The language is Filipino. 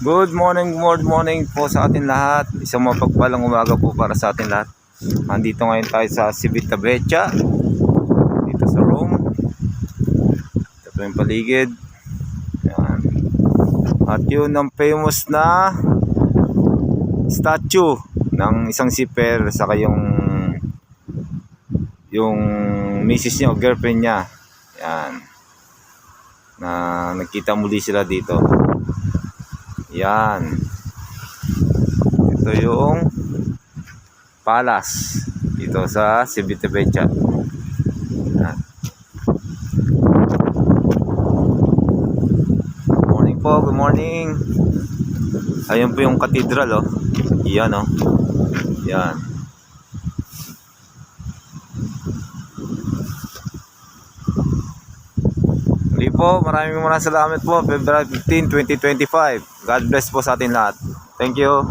Good morning po sa atin lahat. Isang mapagpalang umaga po para sa atin lahat. Nandito ngayon tayo sa Civitavecchia, dito sa Rome. Ito po yung paligid. Yan. At yun ang famous na statue ng isang siper saka yung misis niya o girlfriend niya. Yan. Na nagkita muli sila dito. Yan. Ito yung palace dito sa Civitavecchia. Yan. Morning po, good morning. Ayun po yung cathedral, oh. Yan, oh. Yan. Muli po, maraming salamat po. February 15, 2025. God bless po sa atin lahat. Thank you.